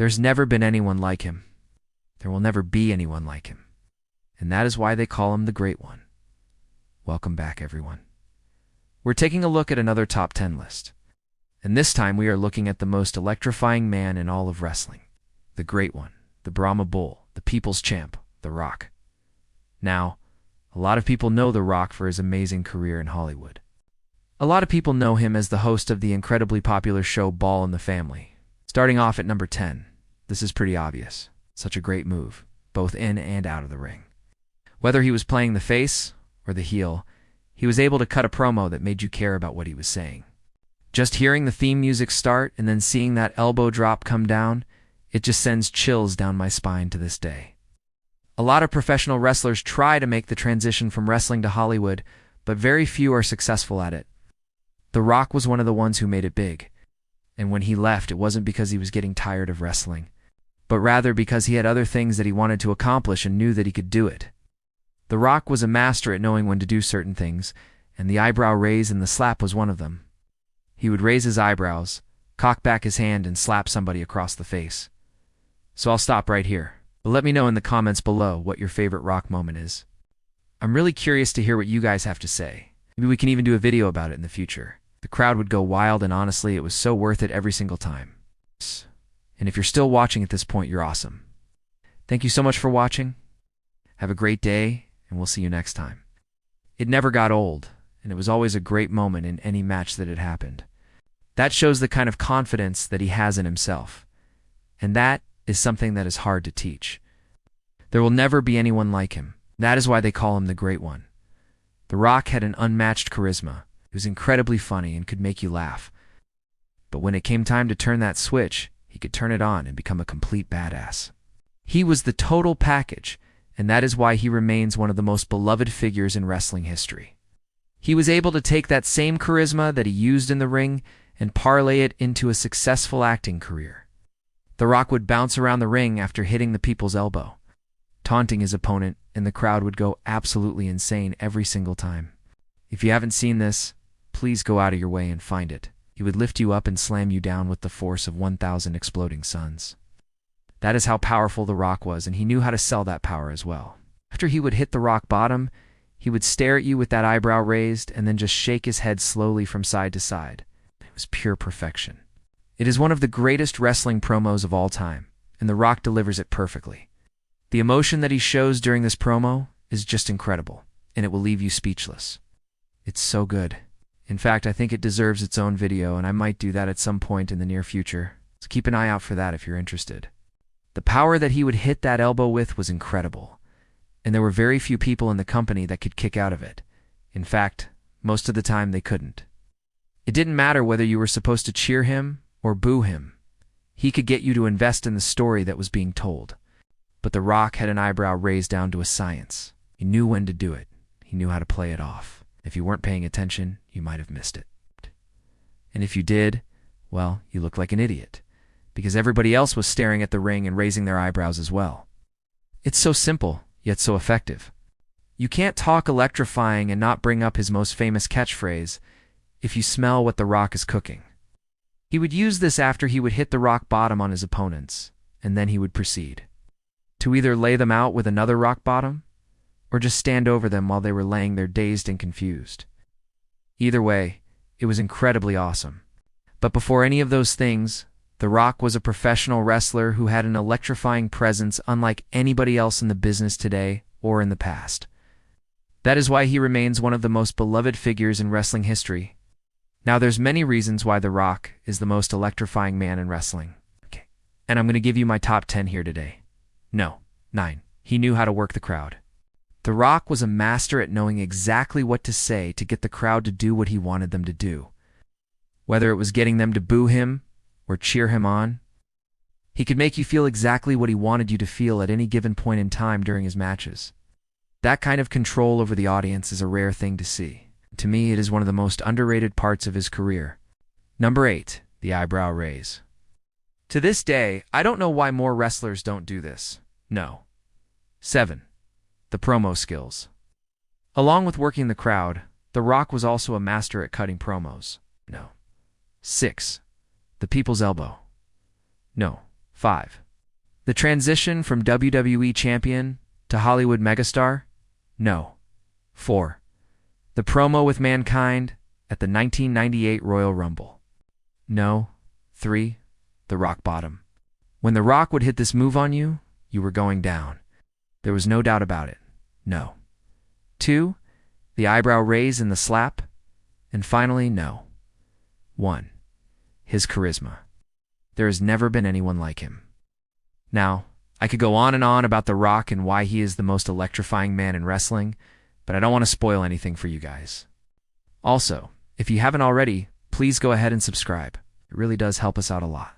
There's never been anyone like him. There will never be anyone like him. And that is why they call him the Great One. Welcome back, everyone. We're taking a look at another top 10 list. And this time we are looking at the most electrifying man in all of wrestling. The Great One, the Brahma Bull, the People's Champ, The Rock. Now, a lot of people know The Rock for his amazing career in Hollywood. A lot of people know him as the host of the incredibly popular show Ball in the Family. Starting off at number 10, this is pretty obvious. Such a great move, both in and out of the ring. Whether he was playing the face or the heel, he was able to cut a promo that made you care about what he was saying. Just hearing the theme music start and then seeing that elbow drop come down, it just sends chills down my spine to this day. A lot of professional wrestlers try to make the transition from wrestling to Hollywood, but very few are successful at it. The Rock was one of the ones who made it big. And when he left, it wasn't because he was getting tired of wrestling, but rather because he had other things that he wanted to accomplish and knew that he could do it. The Rock was a master at knowing when to do certain things, and the eyebrow raise and the slap was one of them. He would raise his eyebrows, cock back his hand, and slap somebody across the face. So I'll stop right here. But let me know in the comments below what your favorite Rock moment is. I'm really curious to hear what you guys have to say. Maybe we can even do a video about it in the future. The crowd would go wild, and honestly, it was so worth it every single time. And if you're still watching at this point, you're awesome. Thank you so much for watching. Have a great day, and we'll see you next time. It never got old, and it was always a great moment in any match that had happened. That shows the kind of confidence that he has in himself. And that is something that is hard to teach. There will never be anyone like him. That is why they call him the Great One. The Rock had an unmatched charisma. He was incredibly funny and could make you laugh. But when it came time to turn that switch, he could turn it on and become a complete badass. He was the total package, and that is why he remains one of the most beloved figures in wrestling history. He was able to take that same charisma that he used in the ring and parlay it into a successful acting career. The Rock would bounce around the ring after hitting the people's elbow, taunting his opponent, and the crowd would go absolutely insane every single time. If you haven't seen this, please go out of your way and find it. He would lift you up and slam you down with the force of 1,000 exploding suns. That is how powerful The Rock was, and he knew how to sell that power as well. After he would hit the rock bottom, he would stare at you with that eyebrow raised and then just shake his head slowly from side to side. It was pure perfection. It is one of the greatest wrestling promos of all time, and The Rock delivers it perfectly. The emotion that he shows during this promo is just incredible, and it will leave you speechless. It's so good. In fact, I think it deserves its own video, and I might do that at some point in the near future, so keep an eye out for that if you're interested. The power that he would hit that elbow with was incredible, and there were very few people in the company that could kick out of it. In fact, most of the time they couldn't. It didn't matter whether you were supposed to cheer him or boo him. He could get you to invest in the story that was being told. But The Rock had an eyebrow raised down to a science. He knew when to do it. He knew how to play it off. If you weren't paying attention, you might have missed it. And if you did, well, you looked like an idiot, because everybody else was staring at the ring and raising their eyebrows as well. It's so simple, yet so effective. You can't talk electrifying and not bring up his most famous catchphrase, "If you smell what The Rock is cooking." He would use this after he would hit the rock bottom on his opponents, and then he would proceed to either lay them out with another rock bottom, or just stand over them while they were laying there dazed and confused. Either way, it was incredibly awesome. But before any of those things, The Rock was a professional wrestler who had an electrifying presence unlike anybody else in the business today or in the past. That is why he remains one of the most beloved figures in wrestling history. Now, there's many reasons why The Rock is the most electrifying man in wrestling. Okay. And I'm going to give you my top 10 here today. No, 9. He knew how to work the crowd. The Rock was a master at knowing exactly what to say to get the crowd to do what he wanted them to do. Whether it was getting them to boo him or cheer him on, he could make you feel exactly what he wanted you to feel at any given point in time during his matches. That kind of control over the audience is a rare thing to see. To me, it is one of the most underrated parts of his career. Number 8, the eyebrow raise. To this day, I don't know why more wrestlers don't do this. No. 7, the promo skills. Along with working the crowd, The Rock was also a master at cutting promos. No. 6, the people's elbow. No. 5. The transition from WWE Champion to Hollywood Megastar? No. 4. The promo with Mankind at the 1998 Royal Rumble? No. 3. The rock bottom. When The Rock would hit this move on you, you were going down. There was no doubt about it. No. 2. The eyebrow raise and the slap? And finally, no. 1. His charisma. There has never been anyone like him. Now, I could go on and on about The Rock and why he is the most electrifying man in wrestling, but I don't want to spoil anything for you guys. Also, if you haven't already, please go ahead and subscribe. It really does help us out a lot.